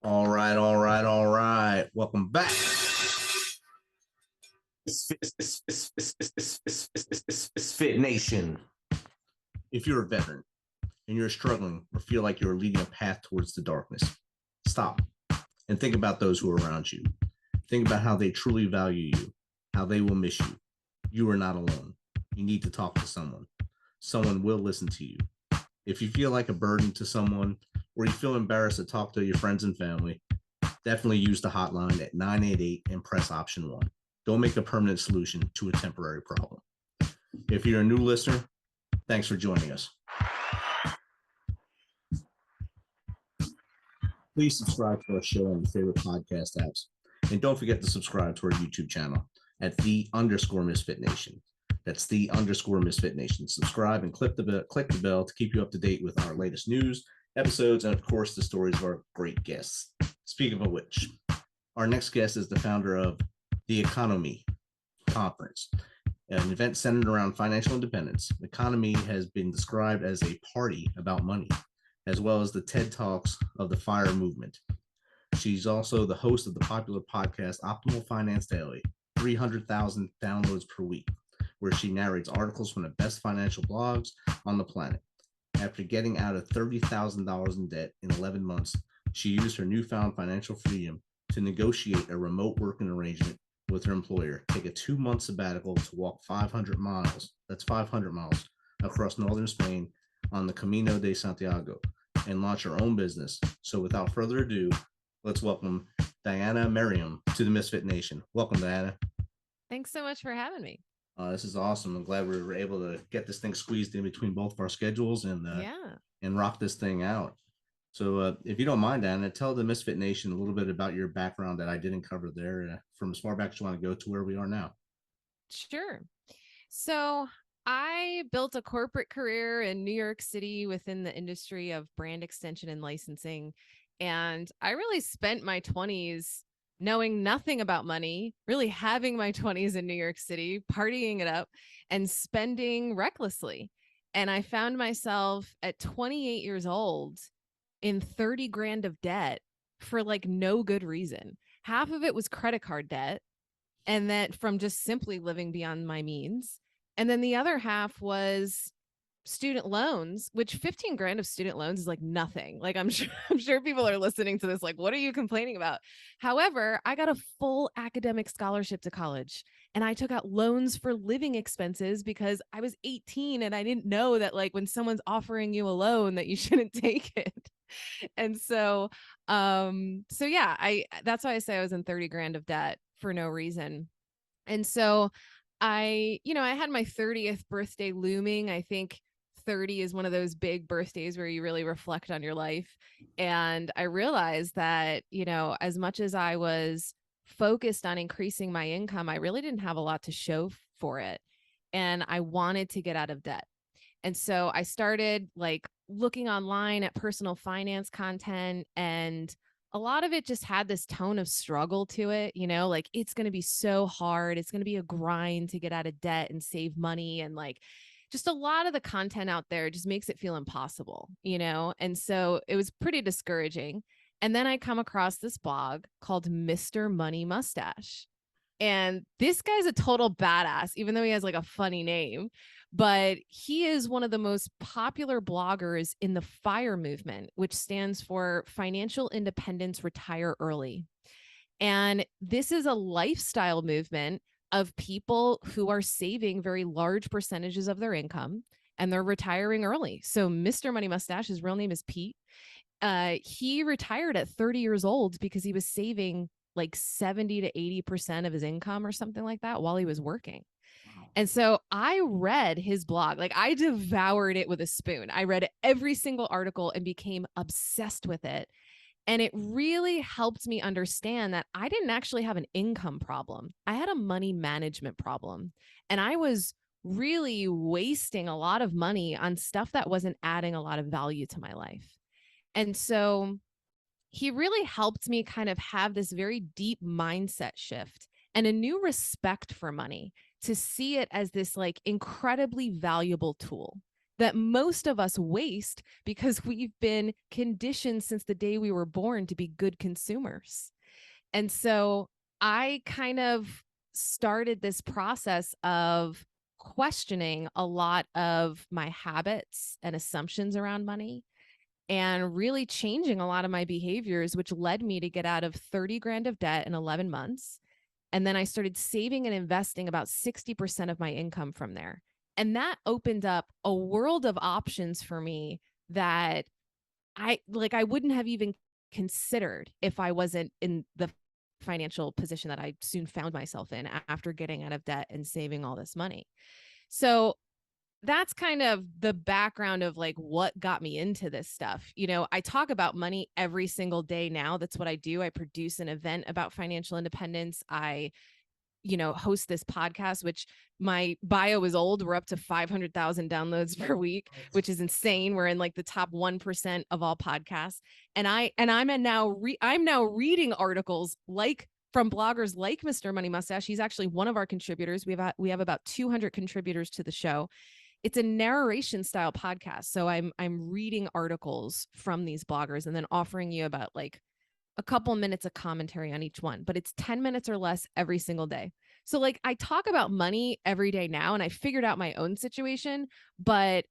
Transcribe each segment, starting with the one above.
All right, all right, all right. Welcome back. Fit Nation. If you're a veteran and you're struggling or feel like you're leading a path towards the darkness, stop and think about those who are around you. Think about how they truly value you, how they will miss you. You are not alone. You need to talk to someone. Someone will listen to you. If you feel like a burden to someone or you feel embarrassed to talk to your friends and family, definitely use the hotline at 988 and press option 1. Don't make a permanent solution to a temporary problem. If you're a new listener, thanks for joining us. Please subscribe to our show on your favorite podcast apps. And don't forget to subscribe to our YouTube channel at _Misfit Nation. That's _Misfit Nation. Subscribe and click the bell to keep you up to date with our latest news, episodes, and of course, the stories of our great guests. Speaking of which, our next guest is the founder of the Economist Conference, an event centered around financial independence. The Economy has been described as a party about money, as well as the TED Talks of the FIRE movement. She's also the host of the popular podcast Optimal Finance Daily, 300,000 downloads per week, where she narrates articles from the best financial blogs on the planet. After getting out of $30,000 in debt in 11 months, she used her newfound financial freedom to negotiate a remote working arrangement with her employer, take a 2-month sabbatical to walk 500 miles, that's 500 miles, across northern Spain on the Camino de Santiago, and launch her own business. So without further ado, let's welcome Diania Merriam to the Misfit Nation. Welcome, Diania. Thanks so much for having me. This is awesome. I'm glad we were able to get this thing squeezed in between both of our schedules and rock this thing out. So, if you don't mind, Anna, tell the Misfit Nation a little bit about your background that I didn't cover there, from as far back as you want to go to where we are now. Sure. So I built a corporate career in New York City within the industry of brand extension and licensing. And I really spent my 20s knowing nothing about money, really having my 20s in New York City, partying it up and spending recklessly. And I found myself at 28 years old in 30 grand of debt for like no good reason. Half of it was credit card debt, and that from just simply living beyond my means. And then the other half was student loans, which 15 grand of student loans is like nothing. Like I'm sure people are listening to this like, what are you complaining about? However, I got a full academic scholarship to college and I took out loans for living expenses because I was 18 and I didn't know that like when someone's offering you a loan that you shouldn't take it. And so yeah, I that's why I say I was in 30 grand of debt for no reason. And so I had my 30th birthday looming. I think 30 is one of those big birthdays where you really reflect on your life. And I realized that, as much as I was focused on increasing my income, I really didn't have a lot to show for it. And I wanted to get out of debt. And so I started like looking online at personal finance content, and a lot of it just had this tone of struggle to it, like it's going to be so hard. It's going to be a grind to get out of debt and save money. And like just a lot of the content out there just makes it feel impossible. And so it was pretty discouraging. And then I come across this blog called Mr. Money Mustache. And this guy's a total badass, even though he has like a funny name. But he is one of the most popular bloggers in the FIRE movement, which stands for Financial Independence Retire Early. And this is a lifestyle movement of people who are saving very large percentages of their income and they're retiring early. So Mr. Money Mustache, his real name is Pete. He retired at 30 years old because he was saving like 70 to 80% of his income or something like that while he was working. And so I read his blog, like I devoured it with a spoon. I read every single article and became obsessed with it. And it really helped me understand that I didn't actually have an income problem. I had a money management problem. And I was really wasting a lot of money on stuff that wasn't adding a lot of value to my life. And so he really helped me kind of have this very deep mindset shift and a new respect for money, to see it as this like incredibly valuable tool. that most of us waste because we've been conditioned since the day we were born to be good consumers. And so I kind of started this process of questioning a lot of my habits and assumptions around money and really changing a lot of my behaviors, which led me to get out of 30 grand of debt in 11 months. And then I started saving and investing about 60% of my income from there. And that opened up a world of options for me that I wouldn't have even considered if I wasn't in the financial position that I soon found myself in after getting out of debt and saving all this money. So that's kind of the background of like what got me into this stuff. I talk about money every single day now. That's what I do. I produce an event about financial independence. I host this podcast, which my bio is old. We're up to 500,000 downloads per week, which is insane. We're in like the top 1% of all podcasts. And I'm now reading articles like from bloggers like Mr. Money Mustache. He's actually one of our contributors. We have about 200 contributors to the show. It's a narration style podcast. So I'm reading articles from these bloggers and then offering you about like a couple minutes of commentary on each one, but it's 10 minutes or less every single day. So like I talk about money every day now and I figured out my own situation, but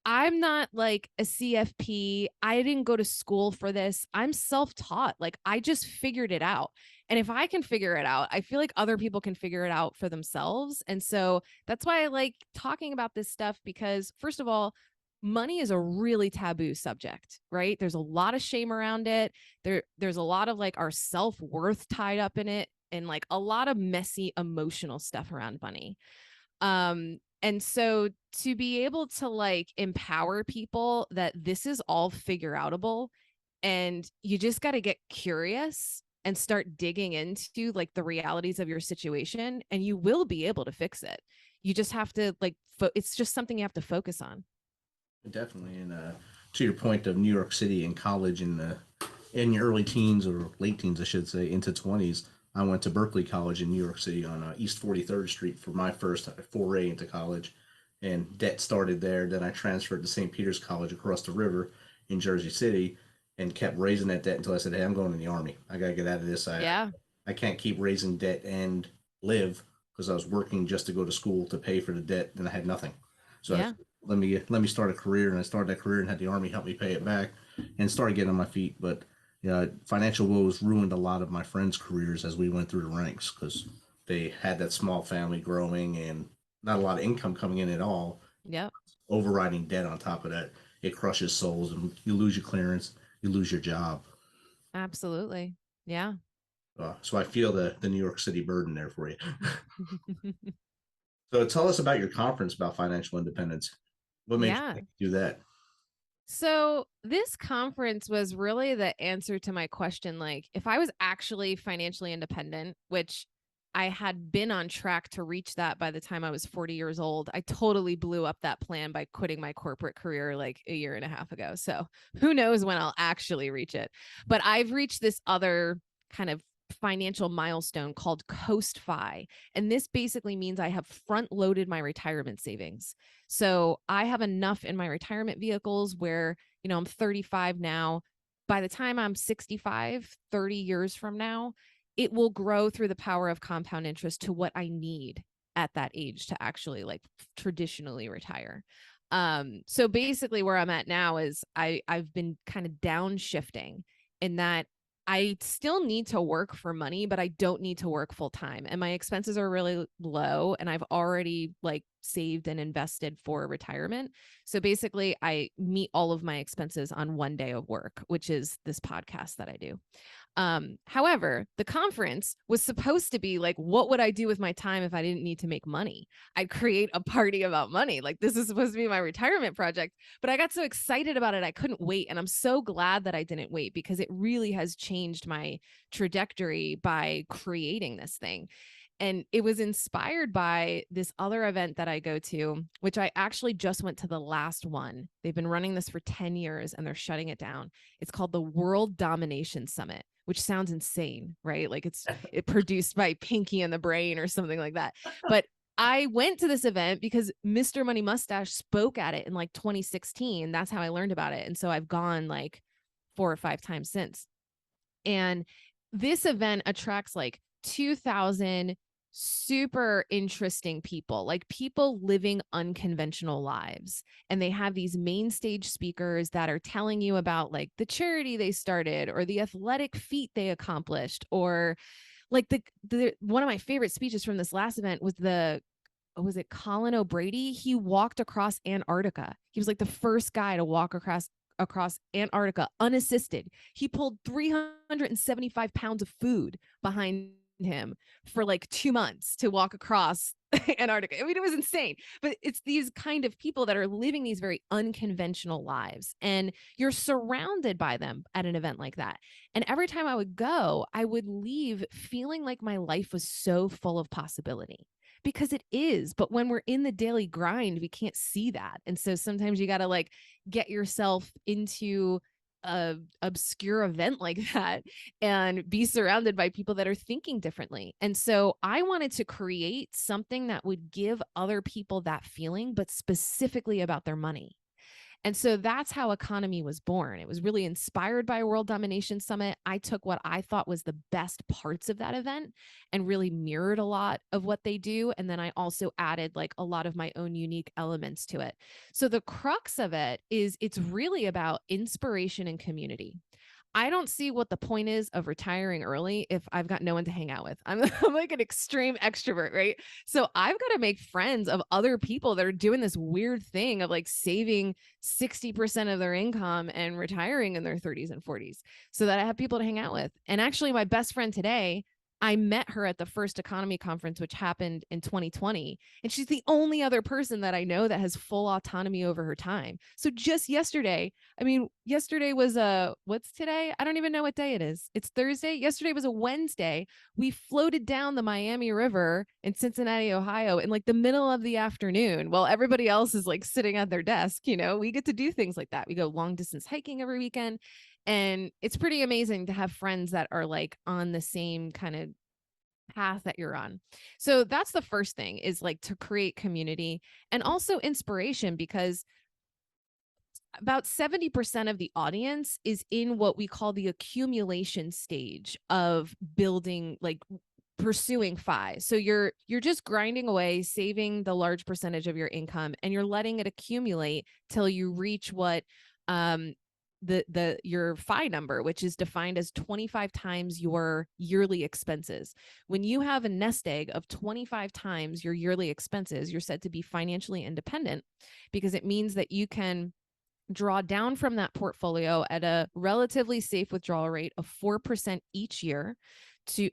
I'm not like a CFP. I didn't go to school for this. I'm self-taught. Like I just figured it out. And if I can figure it out, I feel like other people can figure it out for themselves. And so that's why I like talking about this stuff because first of all, money is a really taboo subject, right? There's a lot of shame around it. There's a lot of like our self-worth tied up in it and like a lot of messy emotional stuff around money. And so to be able to like empower people that this is all figure outable and you just got to get curious and start digging into like the realities of your situation and you will be able to fix it. You just have to like, it's just something you have to focus on. Definitely. And to your point of New York City and college in your early teens or late teens, I should say, into 20s, I went to Berkeley College in New York City on East 43rd Street for my first foray into college. And debt started there. Then I transferred to St. Peter's College across the river in Jersey City and kept raising that debt until I said, hey, I'm going in the Army. I got to get out of this. Yeah. I can't keep raising debt and live because I was working just to go to school to pay for the debt and I had nothing. So I Yeah. let me start a career, and I started that career and had the Army help me pay it back and started getting on my feet. But financial woes ruined a lot of my friends' careers as we went through the ranks because they had that small family growing and not a lot of income coming in at all. Yep. Overriding debt on top of that, it crushes souls, and you lose your clearance, you lose your job. Absolutely. Yeah. So I feel the New York City burden there for you. So tell us about your conference about financial independence. What made Yeah. you do that? So this conference was really the answer to my question. Like, if I was actually financially independent, which I had been on track to reach that by the time I was 40 years old, I totally blew up that plan by quitting my corporate career like a year and a half ago. So who knows when I'll actually reach it. But I've reached this other kind of financial milestone called Coast Fi. And this basically means I have front loaded my retirement savings. So I have enough in my retirement vehicles where, I'm 35 now. By the time I'm 65, 30 years from now, it will grow through the power of compound interest to what I need at that age to actually like traditionally retire. So basically where I'm at now is I've been kind of downshifting in that I still need to work for money, but I don't need to work full time. And my expenses are really low and I've already like saved and invested for retirement. So basically I meet all of my expenses on one day of work, which is this podcast that I do. However, the conference was supposed to be like, what would I do with my time if I didn't need to make money? I'd create a party about money. Like this is supposed to be my retirement project, but I got so excited about it. I couldn't wait. And I'm so glad that I didn't wait because it really has changed my trajectory by creating this thing. And it was inspired by this other event that I go to, which I actually just went to the last one. They've been running this for 10 years and they're shutting it down. It's called the World Domination Summit, which sounds insane, right? Like it produced by Pinky and the Brain or something like that. But I went to this event because Mr. Money Mustache spoke at it in like 2016. That's how I learned about it. And so I've gone like 4 or 5 times since. And this event attracts like 2,000 super interesting people, like people living unconventional lives. And they have these main stage speakers that are telling you about like the charity they started or the athletic feat they accomplished, or like the one of my favorite speeches from this last event was it Colin O'Brady? He walked across Antarctica. He was like the first guy to walk across Antarctica unassisted. He pulled 375 pounds of food behind him for like 2 months to walk across Antarctica. I mean, it was insane. But it's these kind of people that are living these very unconventional lives, and you're surrounded by them at an event like that. And every time I would go, I would leave feeling like my life was so full of possibility, because it is. But when we're in the daily grind, we can't see that. And so sometimes you got to like get yourself into a obscure event like that and be surrounded by people that are thinking differently. And so I wanted to create something that would give other people that feeling, but specifically about their money. And so that's how Economy was born. It was really inspired by World Domination Summit. I took what I thought was the best parts of that event and really mirrored a lot of what they do. And then I also added like a lot of my own unique elements to it. So the crux of it is it's really about inspiration and community. I don't see what the point is of retiring early if I've got no one to hang out with. I'm like an extreme extrovert, right? So I've got to make friends of other people that are doing this weird thing of like saving 60% of their income and retiring in their 30s and 40s so that I have people to hang out with. And actually, my best friend today, I met her at the first economy conference, which happened in 2020. And she's the only other person that I know that has full autonomy over her time. So just yesterday, I mean, yesterday was what's today? I don't even know what day it is. It's Thursday. Yesterday was a Wednesday. We floated down the Miami River in Cincinnati, Ohio in like the middle of the afternoon while everybody else is like sitting at their desk. We get to do things like that. We go long distance hiking every weekend. And it's pretty amazing to have friends that are like on the same kind of path that you're on. So that's the first thing, is like to create community and also inspiration, because about 70% of the audience is in what we call the accumulation stage of building, like pursuing FI. So you're just grinding away, saving the large percentage of your income, and you're letting it accumulate till you reach what your FI number, which is defined as 25 times your yearly expenses. When you have a nest egg of 25 times your yearly expenses, you're said to be financially independent, because it means that you can draw down from that portfolio at a relatively safe withdrawal rate of 4% each year,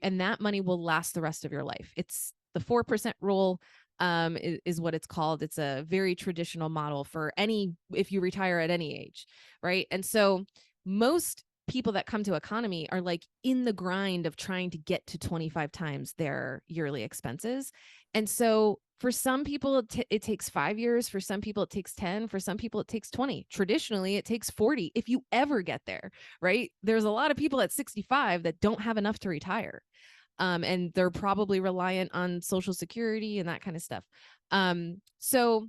and that money will last the rest of your life. It's the 4% rule, is what it's called. It's a very traditional model for if you retire at any age, right? And so most people that come to economy are like in the grind of trying to get to 25 times their yearly expenses. And so for some people, it takes 5 years. For some people, it takes 10. For some people, it takes 20. Traditionally, it takes 40 if you ever get there, right? There's a lot of people at 65 that don't have enough to retire. And they're probably reliant on Social Security and that kind of stuff. So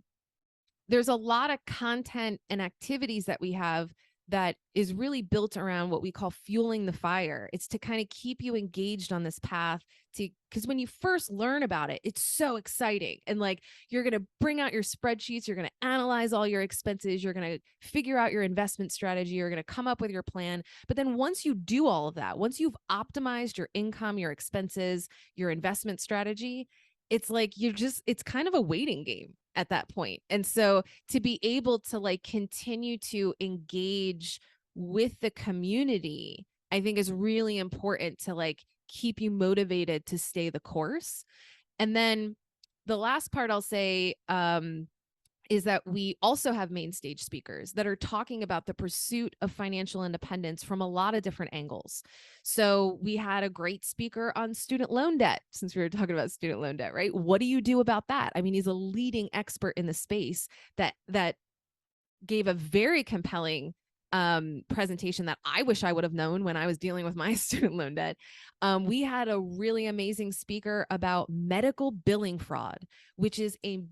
there's a lot of content and activities that we have that is really built around what we call fueling the fire. It's to kind of keep you engaged on this path, because when you first learn about it, it's so exciting. And like, you're going to bring out your spreadsheets, you're going to analyze all your expenses, you're going to figure out your investment strategy, you're going to come up with your plan. But then once you do all of that, once you've optimized your income, your expenses, your investment strategy, it's like it's kind of a waiting game at that point. And so to be able to like continue to engage with the community, I think is really important to like keep you motivated to stay the course. And then the last part I'll say, is that we also have main stage speakers that are talking about the pursuit of financial independence from a lot of different angles. So we had a great speaker on student loan debt, since we were talking about student loan debt, right? What do you do about that? I mean, he's a leading expert in the space that gave a very compelling presentation that I wish I would have known when I was dealing with my student loan debt. We had a really amazing speaker about medical billing fraud, which is an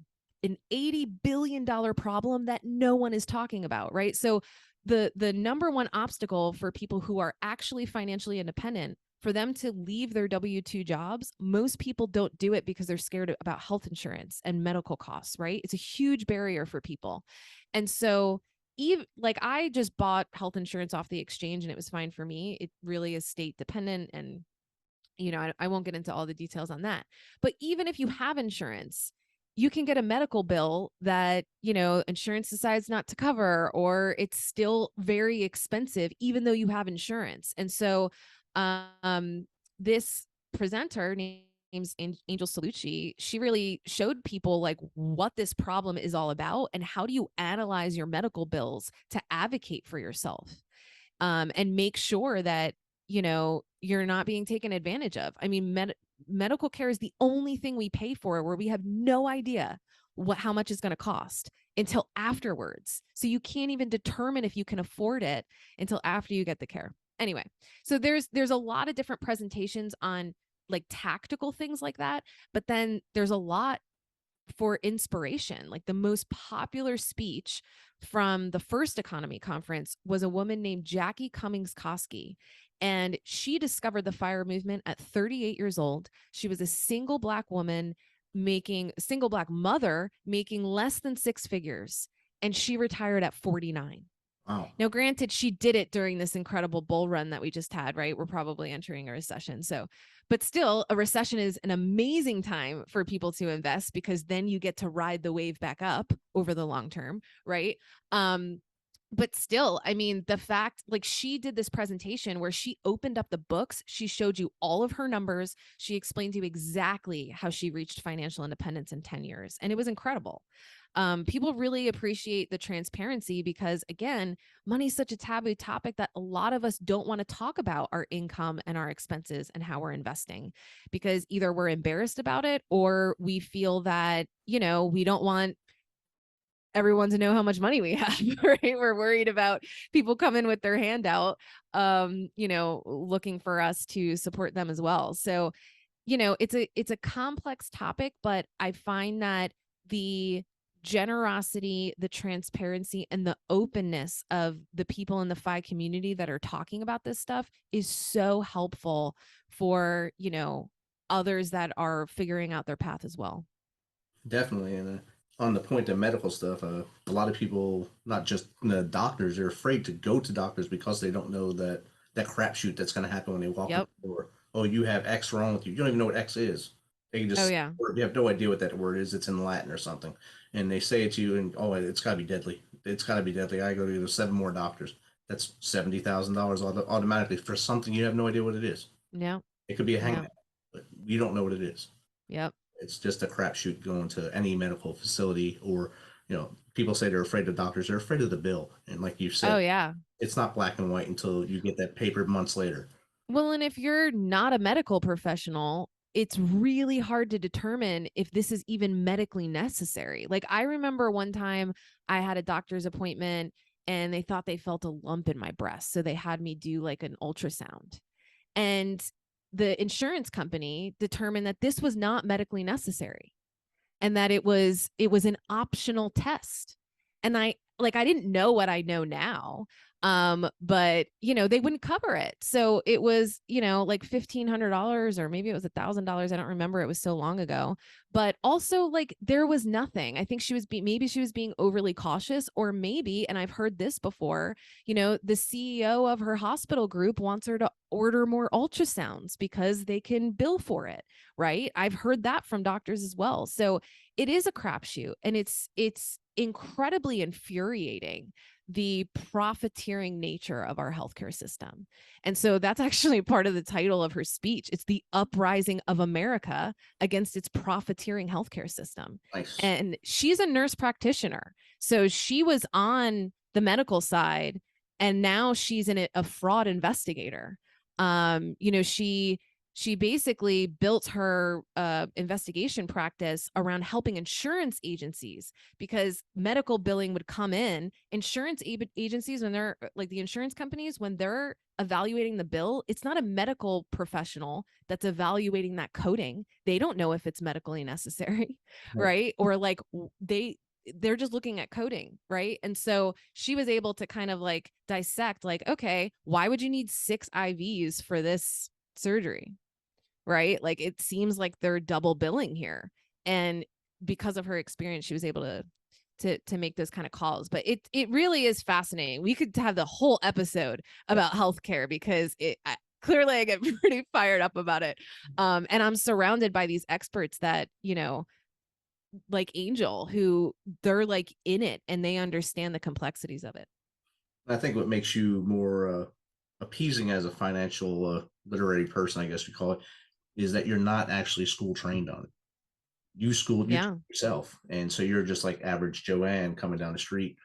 $80 billion problem that no one is talking about, right? So the number one obstacle for people who are actually financially independent, for them to leave their W-2 jobs, most people don't do it because they're scared about health insurance and medical costs, right? It's a huge barrier for people. And so even like I just bought health insurance off the exchange and it was fine for me. It really is state dependent, and I won't get into all the details on that. But even if you have insurance, you can get a medical bill that, insurance decides not to cover, or it's still very expensive, even though you have insurance. And so, this presenter named Angel Salucci, she really showed people like what this problem is all about and how do you analyze your medical bills to advocate for yourself, and make sure that you're not being taken advantage of. I mean, medical care is the only thing we pay for where we have no idea how much it's going to cost until afterwards. So you can't even determine if you can afford it until after you get the care. Anyway, so there's a lot of different presentations on like tactical things like that, but then there's a lot for inspiration. Like the most popular speech from the first economy conference was a woman named Jackie Cummings Koski. And she discovered the FIRE movement at 38 years old. She was a single Black woman single Black mother making less than six figures. And she retired at 49. Wow. Now, granted, she did it during this incredible bull run that we just had, right? We're probably entering a recession. So, but still, a recession is an amazing time for people to invest because then you get to ride the wave back up over the long term, right? But still, I mean, the fact, like, she did this presentation where she opened up the books, she showed you all of her numbers, she explained to you exactly how she reached financial independence in 10 years, and it was incredible. People really appreciate the transparency because, again, money is such a taboo topic that a lot of us don't want to talk about our income and our expenses and how we're investing because either we're embarrassed about it or we feel that, we don't want everyone to know how much money we have, right? We're worried about people coming with their hand out, looking for us to support them as well. So, it's a complex topic, but I find that the generosity, the transparency, and the openness of the people in the FI community that are talking about this stuff is so helpful for, others that are figuring out their path as well. Definitely. And on the point of medical stuff, a lot of people, not just the doctors, they're afraid to go to doctors because they don't know that crapshoot that's going to happen when they walk in Yep. the door. Oh, you have X wrong with you. You don't even know what X is. They can Oh, just, yeah. you have no idea what that word is. It's in Latin or something. And they say it to you, and oh, it's got to be deadly. It's got to be deadly. I go to seven more doctors. That's $70,000 automatically for something you have no idea what it is. Yeah. It could be a Yeah. hangnail, but you don't know what it is. Yep. It's just a crapshoot going to any medical facility, or people say they're afraid of doctors. They're afraid of the bill, and like you Oh, said, yeah. it's not black and white until you get that paper months later. Well, and if you're not a medical professional, it's really hard to determine if this is even medically necessary. Like, I remember one time I had a doctor's appointment and they thought they felt a lump in my breast. So they had me do like an ultrasound. And the insurance company determined that this was not medically necessary and that it was an optional test. And I didn't know what I know now. But they wouldn't cover it. So it was, like $1,500 or maybe it was $1,000. I don't remember. It was so long ago. But also, like, there was nothing. I think maybe she was being overly cautious, or maybe, and I've heard this before, the CEO of her hospital group wants her to order more ultrasounds because they can bill for it, right? I've heard that from doctors as well. So it is a crapshoot, and it's incredibly infuriating, the profiteering nature of our healthcare system. And so that's actually part of the title of her speech. It's the uprising of America against its profiteering healthcare system. Nice. And she's a nurse practitioner. So she was on the medical side and now she's a fraud investigator. She she basically built her investigation practice around helping insurance agencies, because medical billing would come in. Insurance agencies, when they're like the insurance companies, when they're evaluating the bill, it's not a medical professional that's evaluating that coding. They don't know if it's medically necessary, Right. right? Or like they're just looking at coding, right? And so she was able to kind of like dissect, like, okay, why would you need 6 IVs for this surgery? Right? Like, it seems like they're double billing here. And because of her experience, she was able to make those kind of calls. But it really is fascinating. We could have the whole episode about healthcare, because clearly I get pretty fired up about it. And I'm surrounded by these experts that, like Angel, who they're like in it and they understand the complexities of it. I think what makes you more appeasing as a financial literary person, I guess we call it, is that you're not actually school trained on it. You Yeah. yourself, and so you're just like average Joanne coming down the street,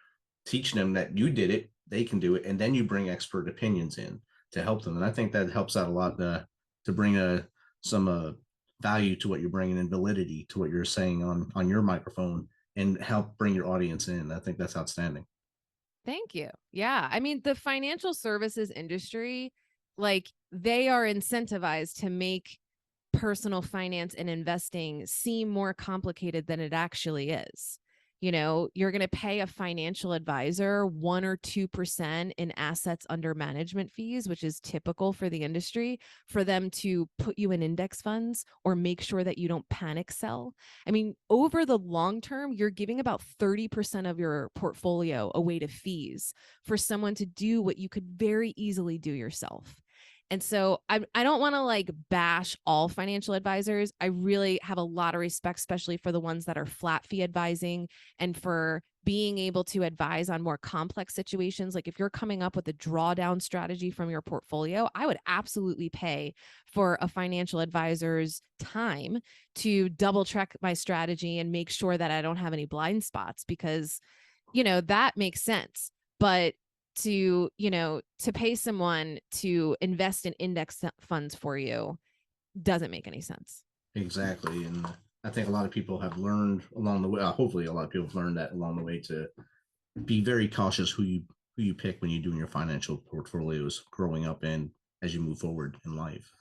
teaching them that you did it, they can do it, and then you bring expert opinions in to help them. And I think that helps out a lot to bring some value to what you're bringing, and validity to what you're saying on your microphone, and help bring your audience in. I think that's outstanding. Thank you. Yeah. I mean, the financial services industry, like, they are incentivized to make personal finance and investing seem more complicated than it actually is. You're going to pay a financial advisor 1 or 2% in assets under management fees, which is typical for the industry, for them to put you in index funds or make sure that you don't panic sell. I mean, over the long term, you're giving about 30% of your portfolio away to fees for someone to do what you could very easily do yourself. And so I don't want to like bash all financial advisors. I really have a lot of respect, especially for the ones that are flat fee advising, and for being able to advise on more complex situations. Like, if you're coming up with a drawdown strategy from your portfolio, I would absolutely pay for a financial advisor's time to double check my strategy and make sure that I don't have any blind spots, because, that makes sense. But to pay someone to invest in index funds for you doesn't make any sense. Exactly, and I think a lot of people have learned along the way. Hopefully, a lot of people have learned that along the way, to be very cautious who you pick when you're doing your financial portfolios growing up and as you move forward in life.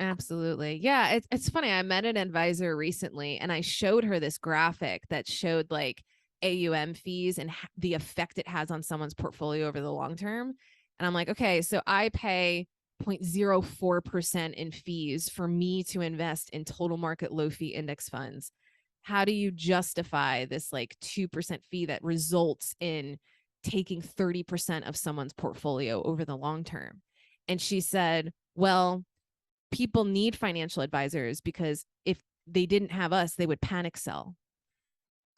Absolutely. Yeah, it's funny. I met an advisor recently and I showed her this graphic that showed like AUM fees and the effect it has on someone's portfolio over the long term. And I'm like, okay, so I pay 0.04% in fees for me to invest in total market low fee index funds. How do you justify this like 2% fee that results in taking 30% of someone's portfolio over the long term? And she said, well, people need financial advisors because if they didn't have us, they would panic sell.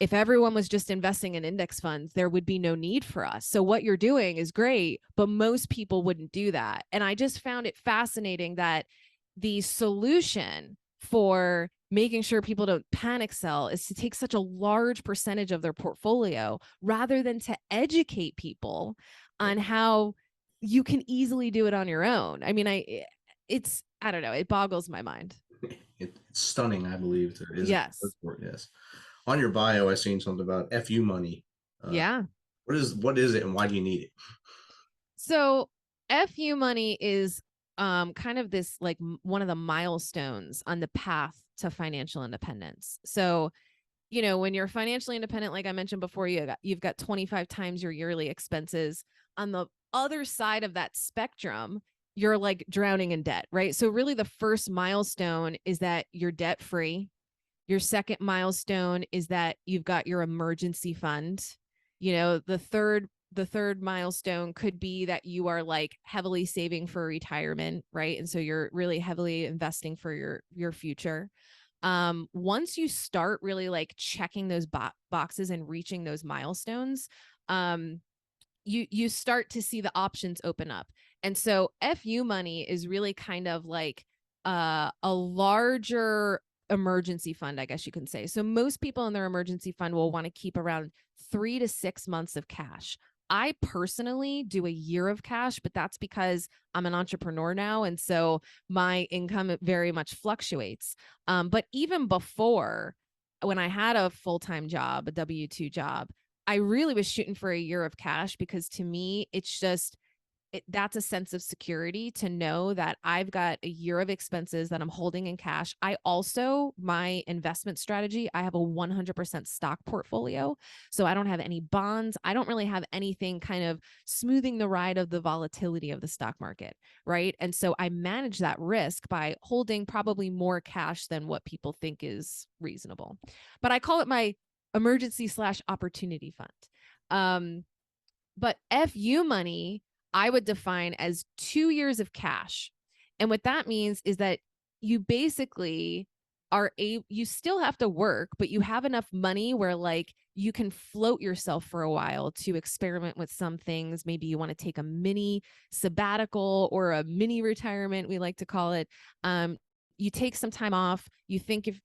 If everyone was just investing in index funds, there would be no need for us. So what you're doing is great, but most people wouldn't do that. And I just found it fascinating that the solution for making sure people don't panic sell is to take such a large percentage of their portfolio rather than to educate people on how you can easily do it on your own. I mean, I don't know, it boggles my mind. It's stunning, I believe. Is it? Yes. Yes. On your bio, I seen something about FU money. Uh, Yeah. what is it, and why do you need it? So FU money is kind of this like one of the milestones on the path to financial independence. So, when you're financially independent, like I mentioned before, you've got 25 times your yearly expenses. On the other side of that spectrum, you're like drowning in debt, right? So really the first milestone is that you're debt free. Your second milestone is that you've got your emergency fund. The third milestone could be that you are like heavily saving for retirement, right? And so you're really heavily investing for your future. Once you start really like checking those boxes and reaching those milestones, you start to see the options open up. And so FU money is really kind of like a larger emergency fund, I guess you can say. So most people in their emergency fund will want to keep around 3 to 6 months of cash. I personally do a year of cash, but that's because I'm an entrepreneur now. And so my income very much fluctuates. But even before, when I had a full-time job, a W-2 job, I really was shooting for a year of cash because to me, it's just that's a sense of security to know that I've got a year of expenses that I'm holding in cash. I also, my investment strategy, I have a 100% stock portfolio. So I don't have any bonds. I don't really have anything kind of smoothing the ride of the volatility of the stock market. Right. And so I manage that risk by holding probably more cash than what people think is reasonable. But I call it my emergency/opportunity fund. But FU money, I would define as 2 years of cash. And what that means is that you basically you still have to work, but you have enough money where like you can float yourself for a while to experiment with some things. Maybe you want to take a mini sabbatical or a mini retirement, we like to call it. You take some time off, you think if,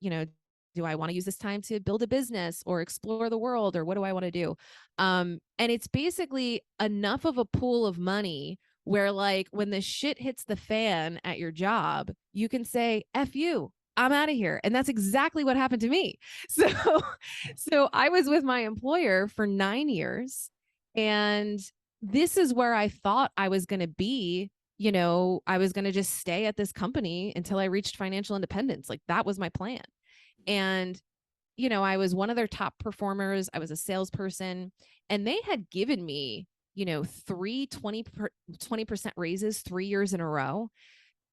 do I want to use this time to build a business or explore the world or what do I want to do? And it's basically enough of a pool of money where like when the shit hits the fan at your job, you can say, F you, I'm out of here. And that's exactly what happened to me. So, so I was with my employer for 9 years and this is where I thought I was going to be. I was going to just stay at this company until I reached financial independence. Like that was my plan. And, I was one of their top performers. I was a salesperson and they had given me, three 20% raises 3 years in a row.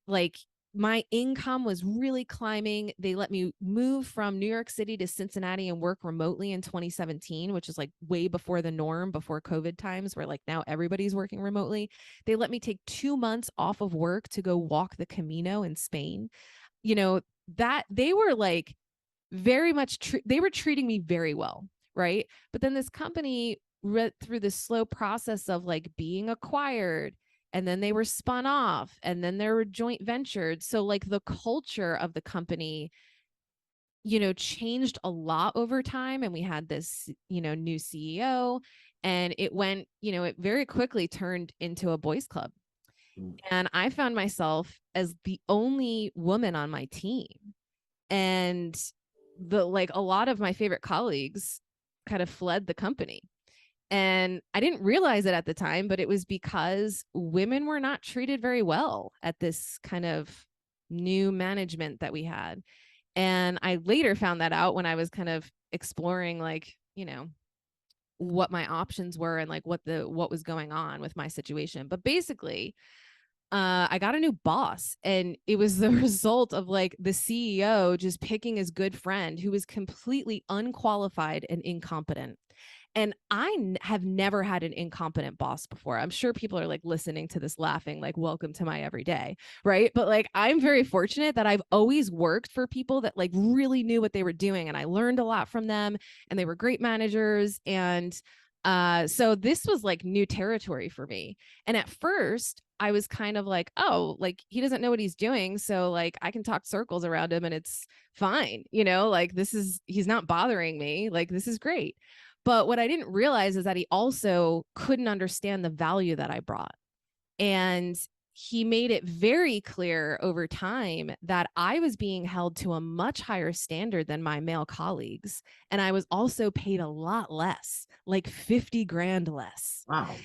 Like my income was really climbing. They let me move from New York City to Cincinnati and work remotely in 2017, which is like way before the norm, before COVID times where like now everybody's working remotely. They let me take 2 months off of work to go walk the Camino in Spain. That they were like, very much they were treating me very well, right? But then this company through this slow process of like being acquired and then they were spun off and then they were joint ventured, so like the culture of the company changed a lot over time, and we had this new CEO, and it went it very quickly turned into a boys club. And I found myself as the only woman on my team, and a lot of my favorite colleagues kind of fled the company. And I didn't realize it at the time, but it was because women were not treated very well at this kind of new management that we had. And I later found that out when I was kind of exploring what my options were and like what was going on with my situation. But basically, I got a new boss, and it was the result of like the CEO just picking his good friend who was completely unqualified and incompetent. And have never had an incompetent boss before. I'm sure people are like listening to this laughing, like, welcome to my everyday, right? But like, I'm very fortunate that I've always worked for people that like really knew what they were doing. And I learned a lot from them, and they were great managers. And so this was like new territory for me. And at first, I was kind of like, oh, like he doesn't know what he's doing. So like I can talk circles around him and it's fine. Like he's not bothering me. Like this is great. But what I didn't realize is that he also couldn't understand the value that I brought. And he made it very clear over time that I was being held to a much higher standard than my male colleagues. And I was also paid a lot less, like 50 grand less. Wow.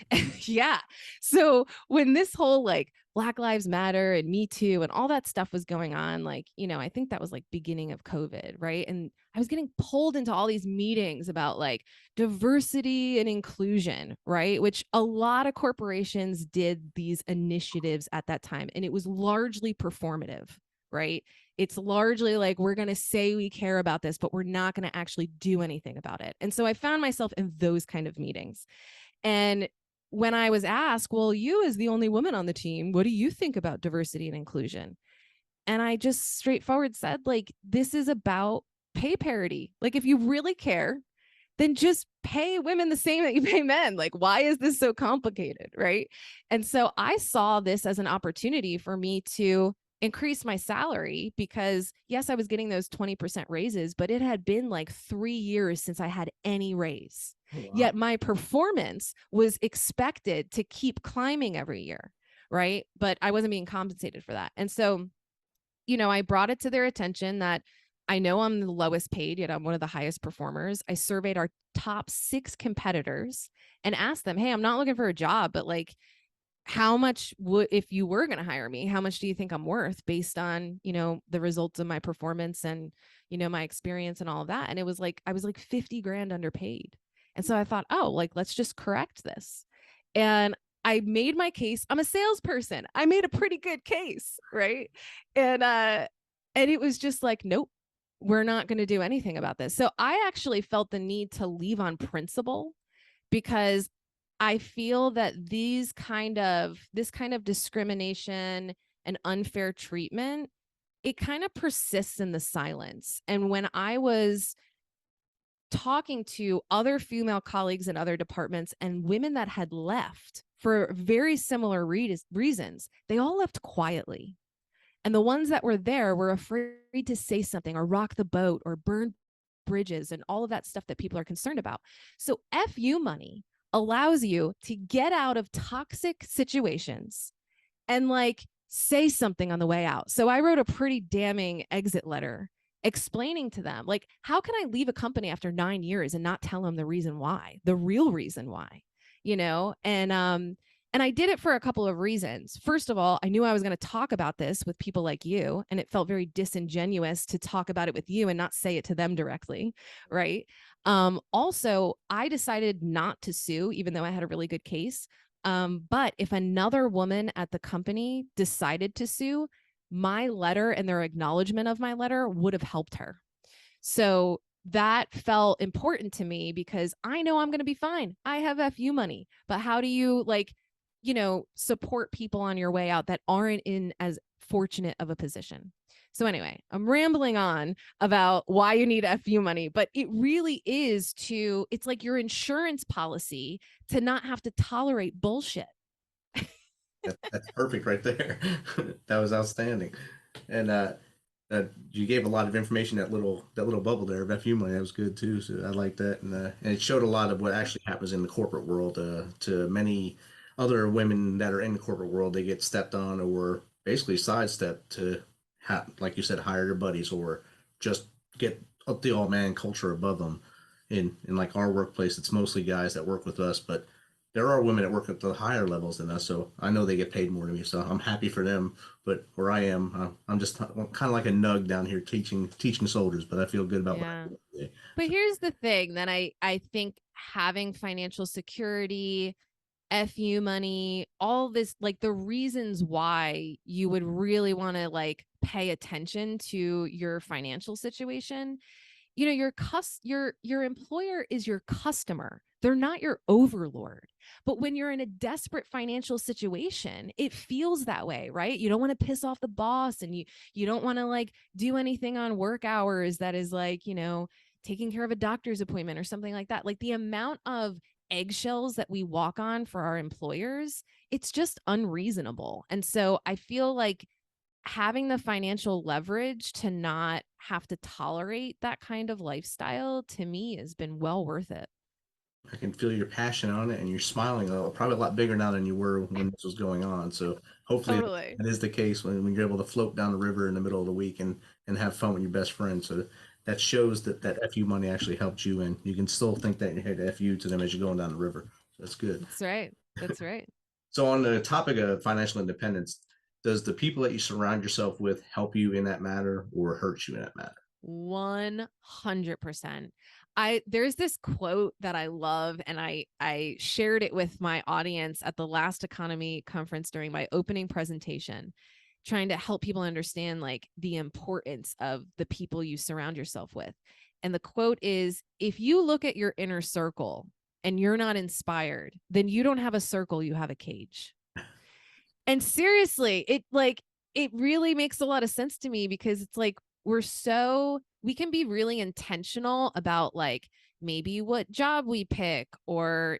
Yeah. So when this whole like Black Lives Matter and Me Too and all that stuff was going on, like, I think that was like beginning of COVID, right? And I was getting pulled into all these meetings about like diversity and inclusion, right? Which a lot of corporations did these initiatives at that time. And it was largely performative, right? It's largely like, we're going to say we care about this, but we're not going to actually do anything about it. And so I found myself in those kind of meetings. And when I was asked, well, you as the only woman on the team, what do you think about diversity and inclusion? And I just straightforward said, like, this is about pay parity. Like, if you really care, then just pay women the same that you pay men. Like, why is this so complicated? Right. And so I saw this as an opportunity for me to increase my salary because yes, I was getting those 20% raises, but it had been like 3 years since I had any raise. Oh, wow. Yet my performance was expected to keep climbing every year, right? But I wasn't being compensated for that. And so, I brought it to their attention that I know I'm the lowest paid, yet I'm one of the highest performers. I surveyed our top 6 competitors and asked them, hey, I'm not looking for a job, but like, how much would, if you were going to hire me, how much do you think I'm worth based on, the results of my performance and, my experience and all of that? And it was like, I was like 50 grand underpaid. And so I thought, oh, like, let's just correct this. And I made my case. I'm a salesperson. I made a pretty good case. Right. And it was just like, nope, we're not going to do anything about this. So I actually felt the need to leave on principle because I feel that this kind of discrimination and unfair treatment, it kind of persists in the silence. And when I was talking to other female colleagues in other departments and women that had left for very similar reasons, they all left quietly. And the ones that were there were afraid to say something or rock the boat or burn bridges and all of that stuff that people are concerned about. So FU money allows you to get out of toxic situations and like say something on the way out. So I wrote a pretty damning exit letter explaining to them, like, how can I leave a company after 9 years and not tell them the reason why, the real reason why, and I did it for a couple of reasons. First of all, I knew I was going to talk about this with people like you, and it felt very disingenuous to talk about it with you and not say it to them directly, right? Also, I decided not to sue, even though I had a really good case. But if another woman at the company decided to sue, my letter and their acknowledgement of my letter would have helped her. So that felt important to me because I know I'm going to be fine. I have FU money, but how do you support people on your way out that aren't in as fortunate of a position? So anyway, I'm rambling on about why you need FU money, but it really is it's like your insurance policy to not have to tolerate bullshit. That's perfect right there. That was outstanding. And you gave a lot of information, that little bubble there of FU money. That was good too. So I like that, and it showed a lot of what actually happens in the corporate world. To many other women that are in the corporate world, they get stepped on or basically sidestepped to, like you said, hire your buddies or just get up the all man culture above them. In like our workplace, it's mostly guys that work with us, but there are women that work at the higher levels than us, so I know they get paid more than me. So I'm happy for them. But where I am, I'm just kind of like a nug down here teaching soldiers. But I feel good about what I Yeah. do today. But here's the thing that I think having financial security, FU money, all this, like the reasons why you would really want to like pay attention to your financial situation, your employer is your customer. They're not your overlord. But when you're in a desperate financial situation, it feels that way, right? You don't want to piss off the boss, and you don't want to like do anything on work hours that is like, taking care of a doctor's appointment or something like that. Like the amount of eggshells that we walk on for our employers, it's just unreasonable. And so I feel like having the financial leverage to not have to tolerate that kind of lifestyle to me has been well worth it. I can feel your passion on it, and you're smiling probably a lot bigger now than you were when this was going on. So hopefully Totally. that is the case when you're able to float down the river in the middle of the week and have fun with your best friend. So that shows that FU money actually helped you, and you can still think that in your head FU to them as you're going down the river. So that's good. That's right. That's right. So on the topic of financial independence, does the people that you surround yourself with help you in that matter or hurt you in that matter? 100%. There's this quote that I love, and I shared it with my audience at the last economy conference during my opening presentation, trying to help people understand like the importance of the people you surround yourself with. And the quote is, if you look at your inner circle and you're not inspired, then you don't have a circle, you have a cage. And seriously, it really makes a lot of sense to me because it's like we can be really intentional about like maybe what job we pick or,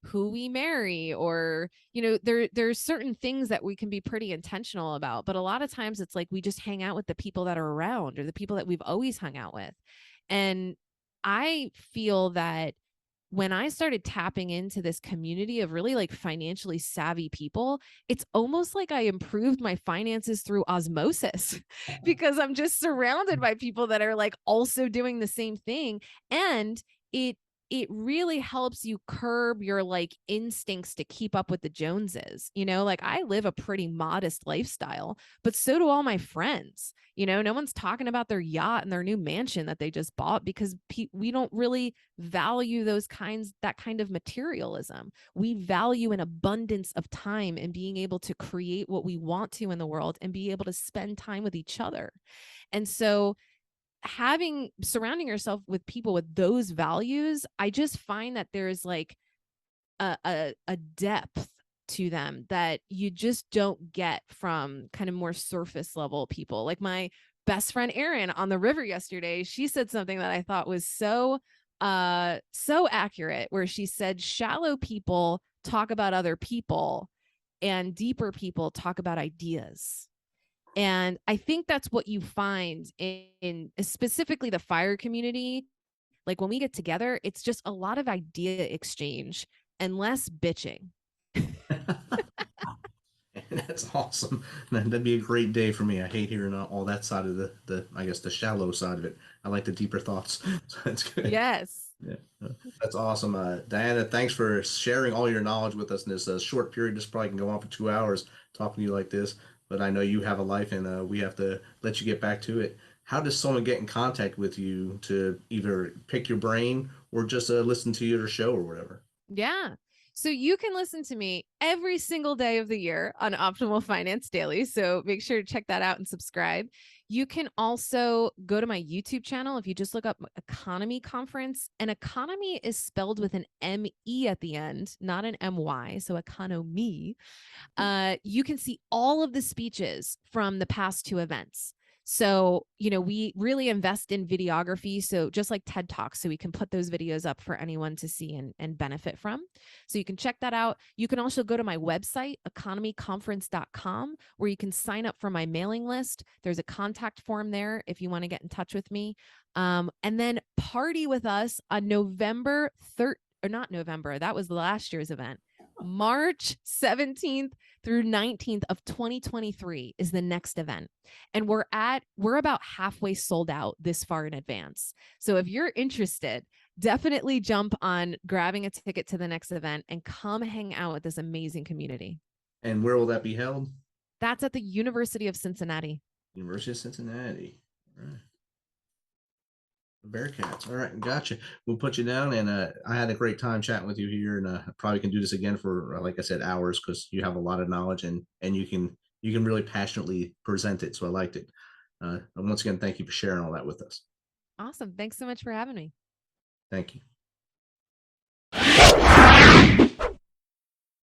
who we marry, or there's certain things that we can be pretty intentional about, but a lot of times it's like we just hang out with the people that are around or the people that we've always hung out with. And I feel that when I started tapping into this community of really like financially savvy people, it's almost like I improved my finances through osmosis because I'm just surrounded by people that are like also doing the same thing. And it it really helps you curb your like instincts to keep up with the Joneses. Like I live a pretty modest lifestyle, but so do all my friends. No one's talking about their yacht and their new mansion that they just bought because we don't really value that kind of materialism. We value an abundance of time and being able to create what we want to in the world and be able to spend time with each other. And so surrounding yourself with people with those values, I just find that there's like a depth to them that you just don't get from kind of more surface level people. Like my best friend Erin on the river yesterday, she said something that I thought was so accurate, where she said shallow people talk about other people and deeper people talk about ideas. And I think that's what you find in specifically the fire community. Like when we get together, it's just a lot of idea exchange and less bitching. That's awesome. That'd be a great day for me. I hate hearing all that side of the I guess the shallow side of it. I like the deeper thoughts. So that's good. Yes. Yeah, that's awesome. Diana, thanks for sharing all your knowledge with us in this short period. This probably can go on for 2 hours talking to you like this, but I know you have a life and we have to let you get back to it. How does someone get in contact with you to either pick your brain or just listen to your show or whatever? Yeah. So you can listen to me every single day of the year on Optimal Finance Daily. So make sure to check that out and subscribe. You can also go to my YouTube channel if you just look up Economy Conference. And economy is spelled with an M-E at the end, not an M-Y. So economy. You can see all of the speeches from the past two events. So, we really invest in videography. So, just like TED Talks, so we can put those videos up for anyone to see and benefit from. So, you can check that out. You can also go to my website, economyconference.com, where you can sign up for my mailing list. There's a contact form there if you want to get in touch with me. And then party with us on November 3rd, or not November, that was last year's event. March 17th through 19th of 2023 is the next event. And we're about halfway sold out this far in advance. So if you're interested, definitely jump on grabbing a ticket to the next event and come hang out with this amazing community. And where will that be held? That's at the University of Cincinnati. University of Cincinnati. All right. Bearcats. All right, gotcha. We'll put you down, and I had a great time chatting with you here, and probably can do this again for, like I said, hours because you have a lot of knowledge and you can really passionately present it. So I liked it. And once again, thank you for sharing all that with us. Awesome. Thanks so much for having me. Thank you.